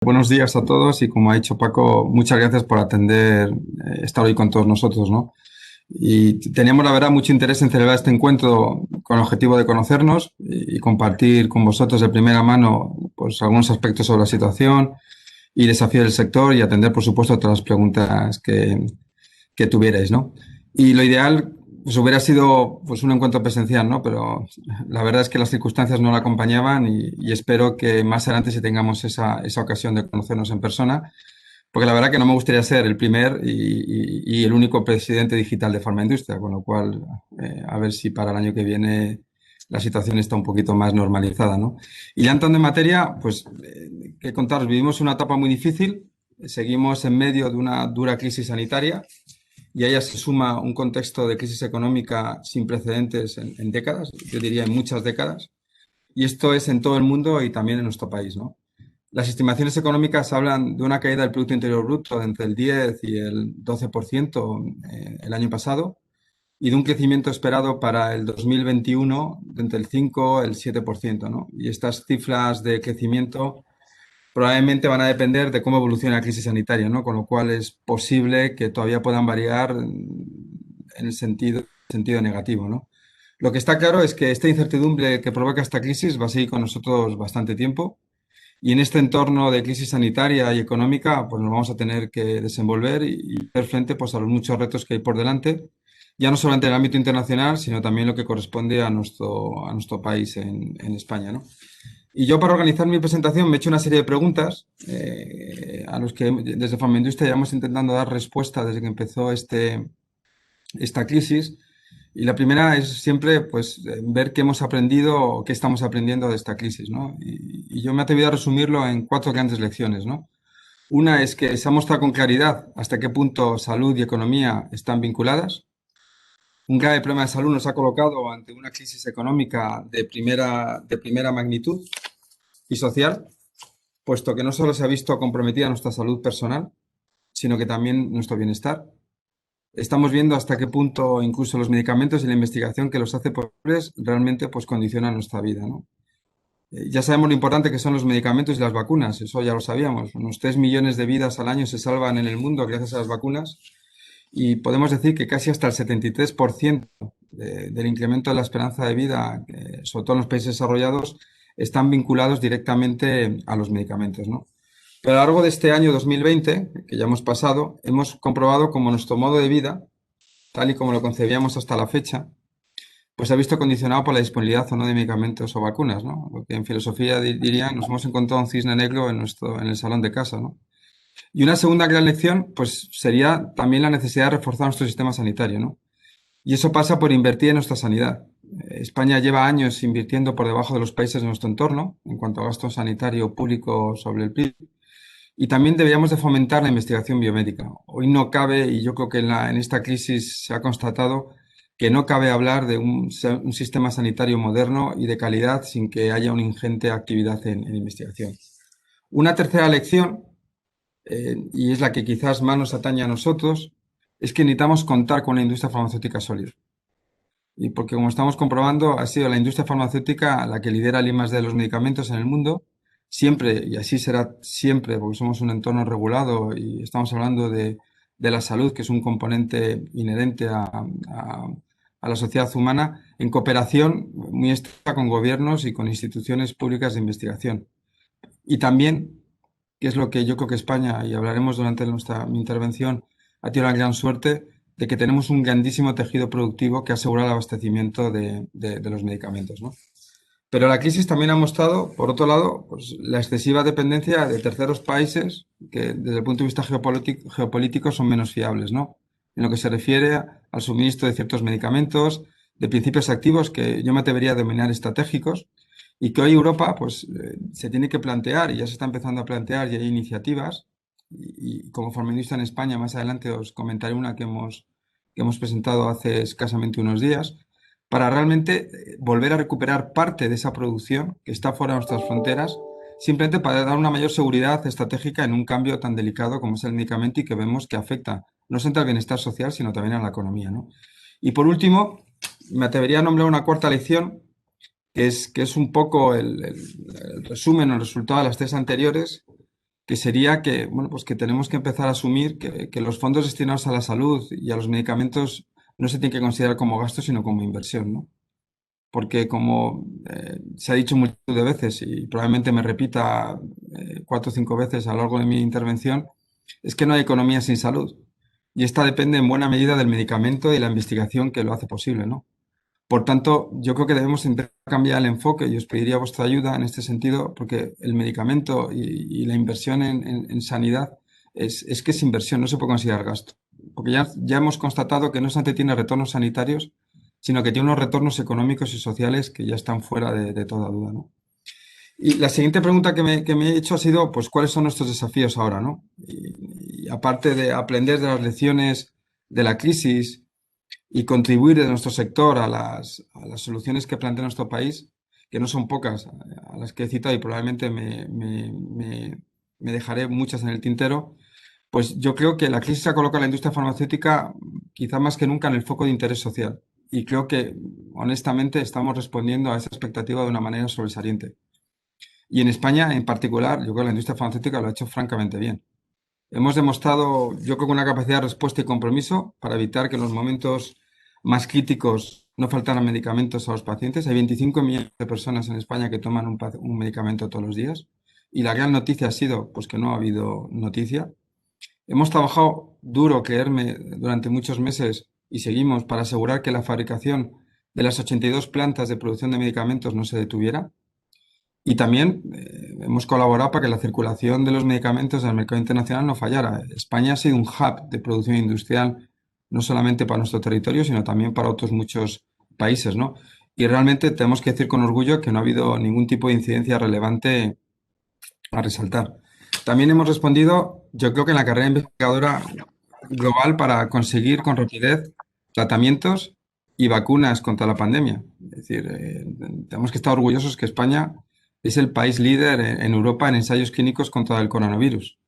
Buenos días a todos y como ha dicho Paco, muchas gracias por atender, estar hoy con todos nosotros, ¿no? Y teníamos, la verdad, mucho interés en celebrar este encuentro con el objetivo de conocernos y compartir con vosotros de primera mano, pues, algunos aspectos sobre la situación y desafíos del sector y atender, por supuesto, todas las preguntas que tuvierais, ¿no? Y lo ideal, pues hubiera sido pues un encuentro presencial, ¿no? Pero la verdad es que las circunstancias no la acompañaban y espero que más adelante sí tengamos esa ocasión de conocernos en persona, porque la verdad que no me gustaría ser el primer y el único presidente digital de Farmaindustria, con lo cual a ver si para el año que viene la situación está un poquito más normalizada, ¿no? Y ya entrando en materia, pues, qué contaros, vivimos una etapa muy difícil, seguimos en medio de una dura crisis sanitaria y a ella se suma un contexto de crisis económica sin precedentes en décadas, yo diría en muchas décadas, y esto es en todo el mundo y también en nuestro país, ¿no? Las estimaciones económicas hablan de una caída del Producto Interior Bruto de entre el 10 y el 12% el año pasado y de un crecimiento esperado para el 2021 de entre el 5 y el 7%, ¿no? Y estas cifras de crecimiento probablemente van a depender de cómo evolucione la crisis sanitaria, ¿no? Con lo cual es posible que todavía puedan variar en el sentido negativo, ¿no? Lo que está claro es que esta incertidumbre que provoca esta crisis va a seguir con nosotros bastante tiempo y en este entorno de crisis sanitaria y económica pues nos vamos a tener que desenvolver y hacer frente pues, a los muchos retos que hay por delante, ya no solamente en el ámbito internacional, sino también lo que corresponde a nuestro país en España, ¿no? Y yo para organizar mi presentación me he hecho una serie de preguntas a los que desde Farmaindustria llevamos intentando dar respuesta desde que empezó esta crisis. Y la primera es siempre pues, ver qué hemos aprendido o qué estamos aprendiendo de esta crisis, ¿no? Y yo me he atrevido a resumirlo en cuatro grandes lecciones, ¿no? Una es que se ha mostrado con claridad hasta qué punto salud y economía están vinculadas. Un grave problema de salud nos ha colocado ante una crisis económica de primera magnitud y social, puesto que no solo se ha visto comprometida nuestra salud personal, sino que también nuestro bienestar. Estamos viendo hasta qué punto incluso los medicamentos y la investigación que los hace posibles realmente pues condicionan nuestra vida, ¿no? Ya sabemos lo importante que son los medicamentos y las vacunas, eso ya lo sabíamos. Unos 3 millones de vidas al año se salvan en el mundo gracias a las vacunas y podemos decir que casi hasta el 73% del incremento de la esperanza de vida, sobre todo en los países desarrollados, están vinculados directamente a los medicamentos, ¿no? Pero a lo largo de este año 2020, que ya hemos pasado, hemos comprobado cómo nuestro modo de vida, tal y como lo concebíamos hasta la fecha, pues se ha visto condicionado por la disponibilidad o no de medicamentos o vacunas, ¿no? Lo que en filosofía diría, nos hemos encontrado un cisne negro en el salón de casa, ¿no? Y una segunda gran lección, pues sería también la necesidad de reforzar nuestro sistema sanitario, ¿no? Y eso pasa por invertir en nuestra sanidad. España lleva años invirtiendo por debajo de los países de nuestro entorno en cuanto a gasto sanitario público sobre el PIB. Y también deberíamos de fomentar la investigación biomédica. Hoy no cabe, y yo creo que en esta crisis se ha constatado que no cabe hablar de un sistema sanitario moderno y de calidad sin que haya una ingente actividad en investigación. Una tercera lección, y es la que quizás más nos atañe a nosotros, es que necesitamos contar con una industria farmacéutica sólida. Y porque, como estamos comprobando, ha sido la industria farmacéutica la que lidera el I+D de los medicamentos en el mundo, siempre, y así será siempre, porque somos un entorno regulado y estamos hablando de la salud, que es un componente inherente a la sociedad humana, en cooperación muy estrecha con gobiernos y con instituciones públicas de investigación. Y también, que es lo que yo creo que España, y hablaremos durante mi intervención, ha tenido la gran suerte de que tenemos un grandísimo tejido productivo que asegura el abastecimiento de los medicamentos, ¿no? Pero la crisis también ha mostrado, por otro lado, pues, la excesiva dependencia de terceros países que desde el punto de vista geopolítico son menos fiables, ¿no? En lo que se refiere al suministro de ciertos medicamentos, de principios activos que yo me atrevería a denominar estratégicos y que hoy Europa pues, se tiene que plantear y ya se está empezando a plantear y hay iniciativas y como Farmaindustria en España, más adelante os comentaré una que hemos presentado hace escasamente unos días, para realmente volver a recuperar parte de esa producción que está fuera de nuestras fronteras, simplemente para dar una mayor seguridad estratégica en un cambio tan delicado como es el medicamento y que vemos que afecta no solamente al bienestar social, sino también a la economía, ¿no? Y por último, me atrevería a nombrar una cuarta lección, que es un poco el resumen o el resultado de las tres anteriores, que sería que, bueno, pues que tenemos que empezar a asumir que los fondos destinados a la salud y a los medicamentos no se tienen que considerar como gasto, sino como inversión, ¿no? Porque como se ha dicho multitud de veces y probablemente me repita 4 o 5 veces a lo largo de mi intervención, es que no hay economía sin salud. Y esta depende en buena medida del medicamento y la investigación que lo hace posible, ¿no? Por tanto, yo creo que debemos intentar cambiar el enfoque y os pediría vuestra ayuda en este sentido, porque el medicamento y la inversión en sanidad es que es inversión, no se puede considerar gasto. Porque ya hemos constatado que no solamente tiene retornos sanitarios, sino que tiene unos retornos económicos y sociales que ya están fuera de toda duda, ¿no? Y la siguiente pregunta que me he hecho ha sido, pues, ¿cuáles son nuestros desafíos ahora, ¿no? Y aparte de aprender de las lecciones de la crisis y contribuir de nuestro sector a las soluciones que plantea nuestro país, que no son pocas, a las que he citado y probablemente me dejaré muchas en el tintero, pues yo creo que la crisis ha colocado a la industria farmacéutica quizá más que nunca en el foco de interés social. Y creo que, honestamente, estamos respondiendo a esa expectativa de una manera sobresaliente. Y en España, en particular, yo creo que la industria farmacéutica lo ha hecho francamente bien. Hemos demostrado, yo creo que una capacidad de respuesta y compromiso para evitar que en los momentos más críticos no faltaran medicamentos a los pacientes. Hay 25 millones de personas en España que toman un medicamento todos los días. Y la gran noticia ha sido pues, que no ha habido noticia. Hemos trabajado duro, creerme, durante muchos meses y seguimos para asegurar que la fabricación de las 82 plantas de producción de medicamentos no se detuviera. Y también hemos colaborado para que la circulación de los medicamentos en el mercado internacional no fallara. España ha sido un hub de producción industrial, no solamente para nuestro territorio, sino también para otros muchos países, ¿no? Y realmente tenemos que decir con orgullo que no ha habido ningún tipo de incidencia relevante a resaltar. También hemos respondido, yo creo que en la carrera investigadora global para conseguir con rapidez tratamientos y vacunas contra la pandemia. Es decir, tenemos que estar orgullosos que España es el país líder en Europa en ensayos clínicos contra el coronavirus.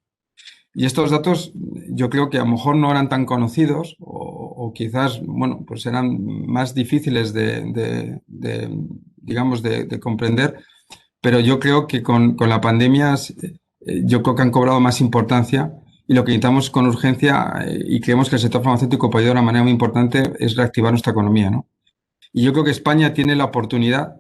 Y estos datos yo creo que a lo mejor no eran tan conocidos o quizás, bueno, pues eran más difíciles digamos, de comprender, pero yo creo que con la pandemia yo creo que han cobrado más importancia y lo que necesitamos con urgencia y creemos que el sector farmacéutico puede ayudar de una manera muy importante es reactivar nuestra economía, ¿no? Y yo creo que España tiene la oportunidad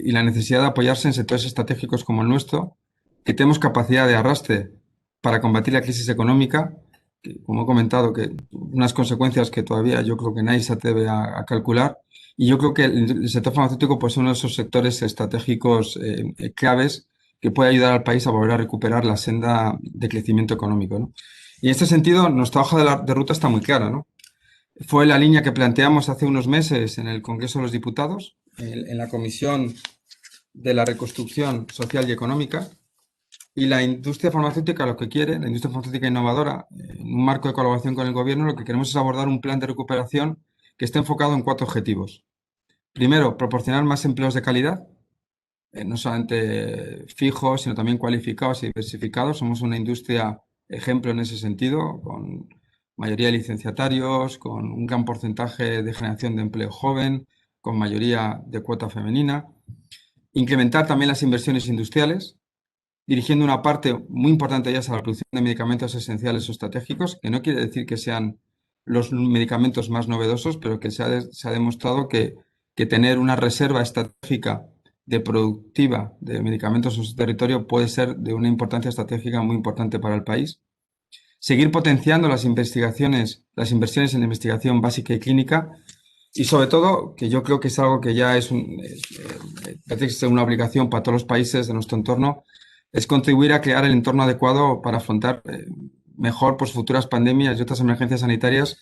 y la necesidad de apoyarse en sectores estratégicos como el nuestro, que tenemos capacidad de arrastre para combatir la crisis económica, que, como he comentado, que unas consecuencias que todavía yo creo que nadie se atreve a calcular. Y yo creo que el sector farmacéutico puede ser uno de esos sectores estratégicos claves que puede ayudar al país a volver a recuperar la senda de crecimiento económico, ¿no? Y en este sentido, nuestra hoja de ruta está muy clara, ¿no? Fue la línea que planteamos hace unos meses en el Congreso de los Diputados, en la Comisión de la Reconstrucción Social y Económica. Y la industria farmacéutica lo que quiere, la industria farmacéutica innovadora, en un marco de colaboración con el gobierno, lo que queremos es abordar un plan de recuperación que esté enfocado en 4 objetivos. Primero, proporcionar más empleos de calidad, no solamente fijos, sino también cualificados y diversificados. Somos una industria ejemplo en ese sentido, con mayoría de licenciatarios, con un gran porcentaje de generación de empleo joven, con mayoría de cuota femenina. Incrementar también las inversiones industriales, dirigiendo una parte muy importante de ellas a la producción de medicamentos esenciales o estratégicos, que no quiere decir que sean los medicamentos más novedosos, pero que se ha demostrado que tener una reserva estratégica de productiva de medicamentos en su territorio puede ser de una importancia estratégica muy importante para el país. Seguir potenciando las investigaciones, las inversiones en investigación básica y clínica, y sobre todo, que yo creo que es algo que ya parece que es una obligación para todos los países de nuestro entorno, es contribuir a crear el entorno adecuado para afrontar mejor pues, futuras pandemias y otras emergencias sanitarias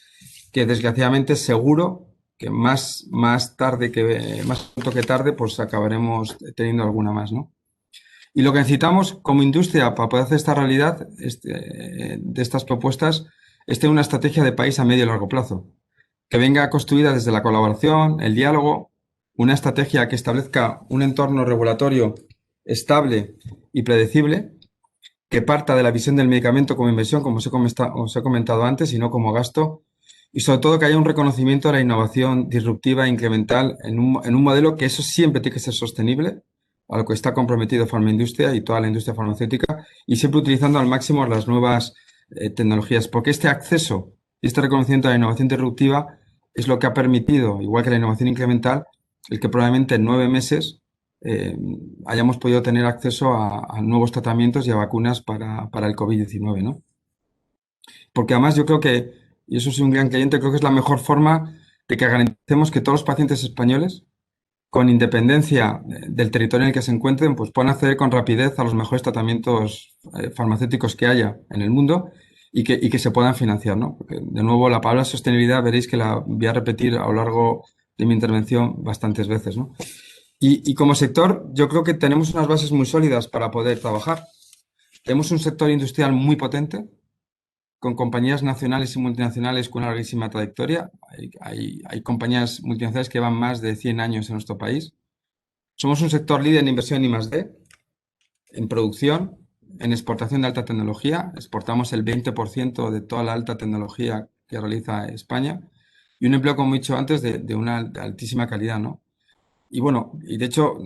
que desgraciadamente seguro que más tarde más pronto que tarde pues acabaremos teniendo alguna más, ¿no? Y lo que necesitamos como industria para poder hacer esta realidad de estas propuestas es tener una estrategia de país a medio y largo plazo que venga construida desde la colaboración, el diálogo, una estrategia que establezca un entorno regulatorio estable y predecible, que parta de la visión del medicamento como inversión, como os he comentado antes, y no como gasto, y sobre todo que haya un reconocimiento de la innovación disruptiva e incremental en un modelo que eso siempre tiene que ser sostenible, a lo que está comprometido Farmaindustria y toda la industria farmacéutica, y siempre utilizando al máximo las nuevas tecnologías, porque este acceso y este reconocimiento a la innovación disruptiva es lo que ha permitido, igual que la innovación incremental, el que probablemente en 9 meses eh, hayamos podido tener acceso a nuevos tratamientos y a vacunas para el COVID-19, ¿no? Porque además yo creo que, y eso soy un gran creyente, creo que es la mejor forma de que garanticemos que todos los pacientes españoles, con independencia del territorio en el que se encuentren, pues puedan acceder con rapidez a los mejores tratamientos farmacéuticos que haya en el mundo y que se puedan financiar, ¿no? Porque, de nuevo, la palabra sostenibilidad veréis que la voy a repetir a lo largo de mi intervención bastantes veces, ¿no? Y como sector, yo creo que tenemos unas bases muy sólidas para poder trabajar. Tenemos un sector industrial muy potente, con compañías nacionales y multinacionales con una larguísima trayectoria. Hay compañías multinacionales que llevan más de 100 años en nuestro país. Somos un sector líder en inversión en I+D, en producción, en exportación de alta tecnología. Exportamos el 20% de toda la alta tecnología que realiza España y un empleo, como he dicho antes, de una altísima calidad, ¿no? Y bueno, y de hecho,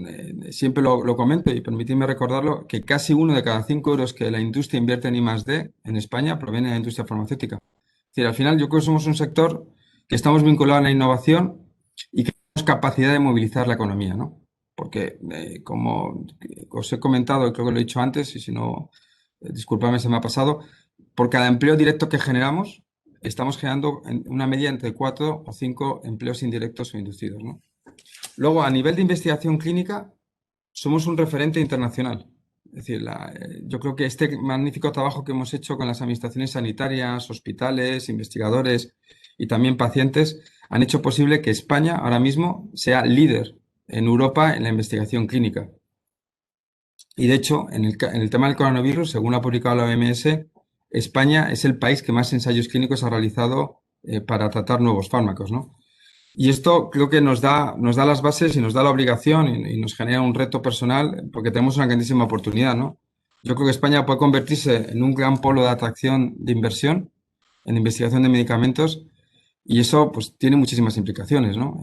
siempre lo comento y permitidme recordarlo, que casi 1 de cada 5 euros que la industria invierte en I+D en España proviene de la industria farmacéutica. Es decir, al final yo creo que somos un sector que estamos vinculados a la innovación y que tenemos capacidad de movilizar la economía, ¿no? Porque, como os he comentado, y creo que lo he dicho antes, y si no, disculpadme, se me ha pasado, por cada empleo directo que generamos, estamos generando una media entre 4 o 5 empleos indirectos o inducidos, ¿no? Luego, a nivel de investigación clínica, somos un referente internacional. Es decir, yo creo que este magnífico trabajo que hemos hecho con las administraciones sanitarias, hospitales, investigadores y también pacientes han hecho posible que España ahora mismo sea líder en Europa en la investigación clínica. Y de hecho, en el tema del coronavirus, según ha publicado la OMS, España es el país que más ensayos clínicos ha realizado para tratar nuevos fármacos, ¿no? Y esto creo que nos da las bases y nos da la obligación y nos genera un reto personal porque tenemos una grandísima oportunidad, ¿no? Yo creo que España puede convertirse en un gran polo de atracción de inversión en investigación de medicamentos y eso pues tiene muchísimas implicaciones, ¿no?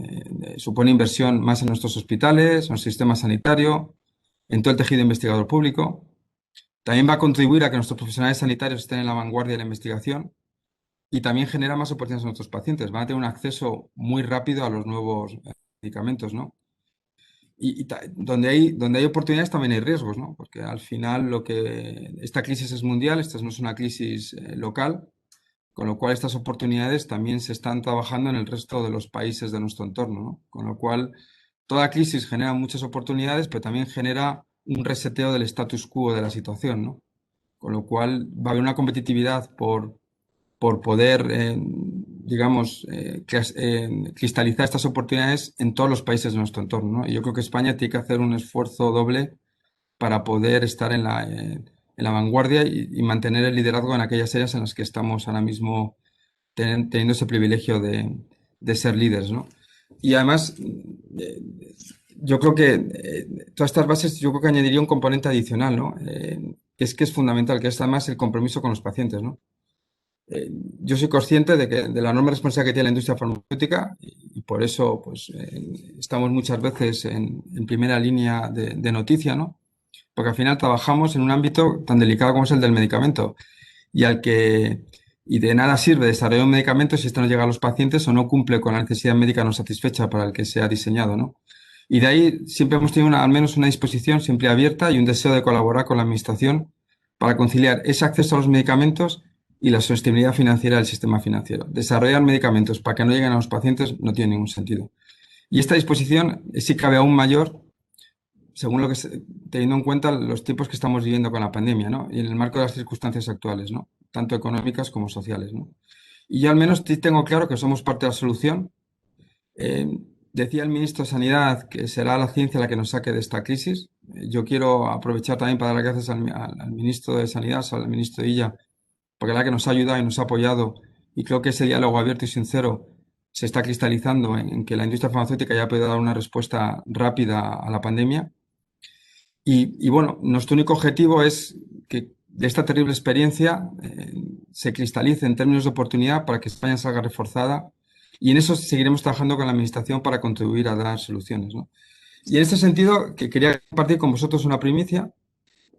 Supone inversión más en nuestros hospitales, en el sistema sanitario, en todo el tejido investigador público. También va a contribuir a que nuestros profesionales sanitarios estén en la vanguardia de la investigación y también genera más oportunidades a nuestros pacientes. Van a tener un acceso muy rápido a los nuevos medicamentos, ¿no? Donde hay oportunidades también hay riesgos, ¿no? Porque al final esta crisis es mundial, esta no es una crisis local, con lo cual estas oportunidades también se están trabajando en el resto de los países de nuestro entorno, ¿no? Con lo cual toda crisis genera muchas oportunidades, pero también genera un reseteo del status quo de la situación, ¿no? Con lo cual va a haber una competitividad por poder, digamos, cristalizar estas oportunidades en todos los países de nuestro entorno, ¿no? Y yo creo que España tiene que hacer un esfuerzo doble para poder estar en la vanguardia y mantener el liderazgo en aquellas áreas en las que estamos ahora mismo teniendo ese privilegio de ser líderes, ¿no? Y además, yo creo que todas estas bases, yo creo que añadiría un componente adicional, ¿no? Que es fundamental, que es además el compromiso con los pacientes, ¿no? Yo soy consciente de la enorme responsabilidad que tiene la industria farmacéutica y por eso pues, estamos muchas veces en primera línea de noticia, ¿no? Porque al final trabajamos en un ámbito tan delicado como es el del medicamento y de nada sirve desarrollar un medicamento si esto no llega a los pacientes o no cumple con la necesidad médica no satisfecha para el que se ha diseñado, ¿no? Y de ahí siempre hemos tenido al menos una disposición siempre abierta y un deseo de colaborar con la Administración para conciliar ese acceso a los medicamentos y la sostenibilidad financiera del sistema financiero. Desarrollar medicamentos para que no lleguen a los pacientes no tiene ningún sentido. Y esta disposición sí cabe aún mayor según teniendo en cuenta los tiempos que estamos viviendo con la pandemia, ¿no? Y en el marco de las circunstancias actuales, ¿no? Tanto económicas como sociales, ¿no? Y yo al menos tengo claro que somos parte de la solución. Eh, Decía el ministro de Sanidad que será la ciencia la que nos saque de esta crisis. Yo quiero aprovechar también para dar gracias al ministro de Sanidad, al ministro Illa, porque la que nos ha ayudado y nos ha apoyado. Y creo que ese diálogo abierto y sincero se está cristalizando en que la industria farmacéutica ya puede dar una respuesta rápida a la pandemia. Y bueno, nuestro único objetivo es que de esta terrible experiencia se cristalice en términos de oportunidad para que España salga reforzada y en eso seguiremos trabajando con la Administración para contribuir a dar soluciones, ¿no? Y en este sentido, que quería compartir con vosotros una primicia.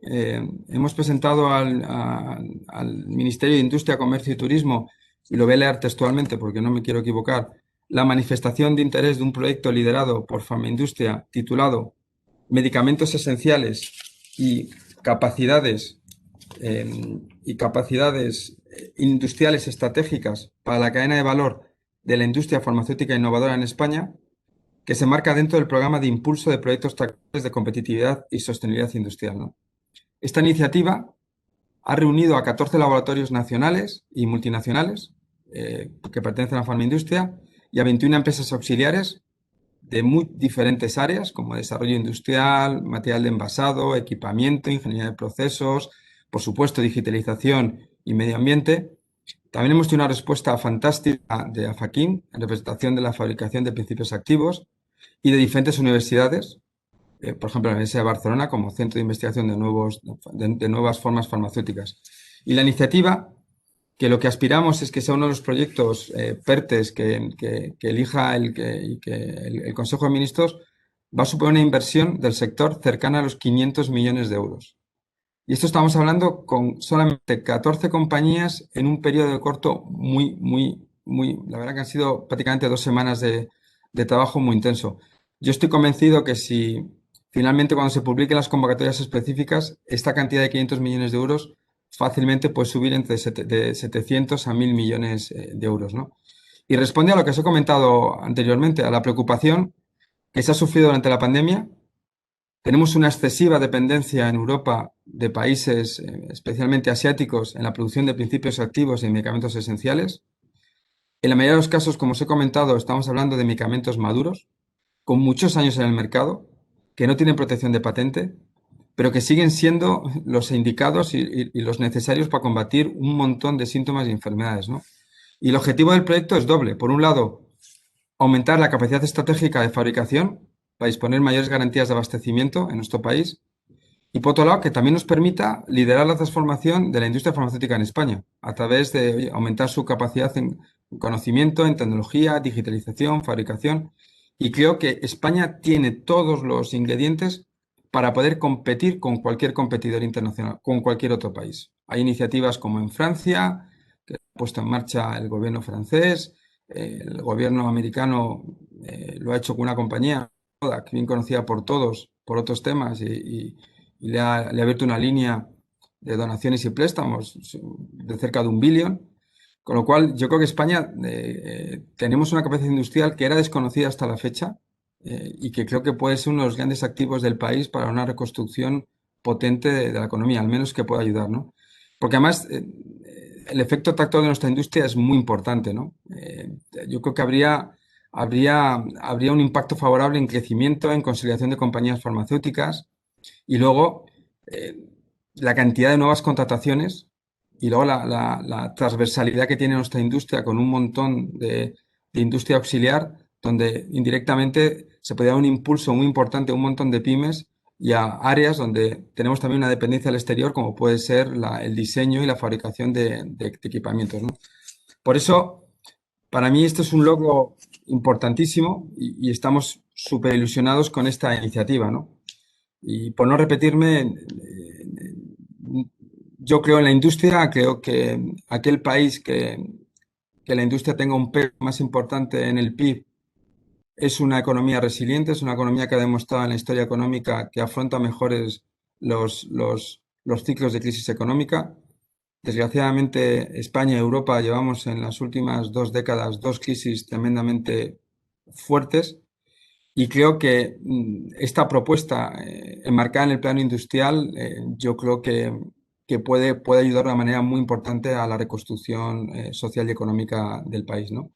Hemos presentado al Ministerio de Industria, Comercio y Turismo, y lo voy a leer textualmente porque no me quiero equivocar, la manifestación de interés de un proyecto liderado por Farmaindustria titulado Medicamentos Esenciales y capacidades, industriales estratégicas para la cadena de valor de la industria farmacéutica innovadora en España, que se marca dentro del programa de impulso de proyectos tractores de competitividad y sostenibilidad industrial, ¿no? Esta iniciativa ha reunido a 14 laboratorios nacionales y multinacionales que pertenecen a la farmaindustria y a 21 empresas auxiliares de muy diferentes áreas, como desarrollo industrial, material de envasado, equipamiento, ingeniería de procesos, por supuesto, digitalización y medio ambiente. También hemos tenido una respuesta fantástica de AFAQIM, en representación de la fabricación de principios activos, y de diferentes universidades, por ejemplo, la Universidad de Barcelona como centro de investigación de nuevas formas farmacéuticas. Y la iniciativa, que lo que aspiramos es que sea uno de los proyectos PERTES que elija el Consejo de Ministros, va a suponer una inversión del sector cercana a los 500 millones de euros. Y esto estamos hablando con solamente 14 compañías en un periodo de corto la verdad que han sido prácticamente 2 semanas de trabajo muy intenso. Yo estoy convencido que si finalmente cuando se publiquen las convocatorias específicas, esta cantidad de 500 millones de euros fácilmente puede subir de 700 a 1.000 millones de euros, ¿no? Y responde a lo que os he comentado anteriormente, a la preocupación que se ha sufrido durante la pandemia. Tenemos una excesiva dependencia en Europa de países, especialmente asiáticos, en la producción de principios activos y medicamentos esenciales. En la mayoría de los casos, como os he comentado, estamos hablando de medicamentos maduros, con muchos años en el mercado, que no tienen protección de patente, pero que siguen siendo los indicados y los necesarios para combatir un montón de síntomas y enfermedades, ¿no? Y el objetivo del proyecto es doble. Por un lado, aumentar la capacidad estratégica de fabricación para disponer mayores garantías de abastecimiento en nuestro país. Y por otro lado, que también nos permita liderar la transformación de la industria farmacéutica en España a través de aumentar su capacidad en conocimiento, en tecnología, digitalización, fabricación. Y creo que España tiene todos los ingredientes para poder competir con cualquier competidor internacional, con cualquier otro país. Hay iniciativas como en Francia, que ha puesto en marcha el gobierno francés, el gobierno americano lo ha hecho con una compañía bien conocida por todos, por otros temas, y le ha abierto una línea de donaciones y préstamos de cerca de 1 billón. Con lo cual, yo creo que España tenemos una capacidad industrial que era desconocida hasta la fecha y que creo que puede ser uno de los grandes activos del país para una reconstrucción potente de la economía, al menos que pueda ayudar, ¿no? Porque además el efecto tractor de nuestra industria es muy importante, ¿no? Yo creo que habría un impacto favorable en crecimiento, en consolidación de compañías farmacéuticas y luego eh, la cantidad de nuevas contrataciones y luego la transversalidad que tiene nuestra industria con un montón de industria auxiliar, donde indirectamente se puede dar un impulso muy importante a un montón de pymes y a áreas donde tenemos también una dependencia al exterior, como puede ser el diseño y la fabricación de equipamientos, ¿no? Por eso, para mí esto es un logro importantísimo y estamos súper ilusionados con esta iniciativa, ¿no? Y por no repetirme, yo creo en la industria, creo que aquel país que la industria tenga un peso más importante en el PIB es una economía resiliente, es una economía que ha demostrado en la historia económica que afronta mejores los ciclos de crisis económica. Desgraciadamente, España y Europa llevamos en las últimas 2 décadas 2 crisis tremendamente fuertes. Y creo que esta propuesta enmarcada en el plano industrial, yo creo que puede ayudar de una manera muy importante a la reconstrucción social y económica del país, ¿no?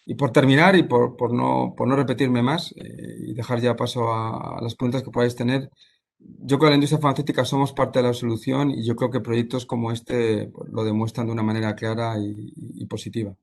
Y por terminar y por no repetirme más y dejar ya paso a las preguntas que podáis tener, yo creo que la industria farmacéutica somos parte de la solución y yo creo que proyectos como este pues, lo demuestran de una manera clara y positiva.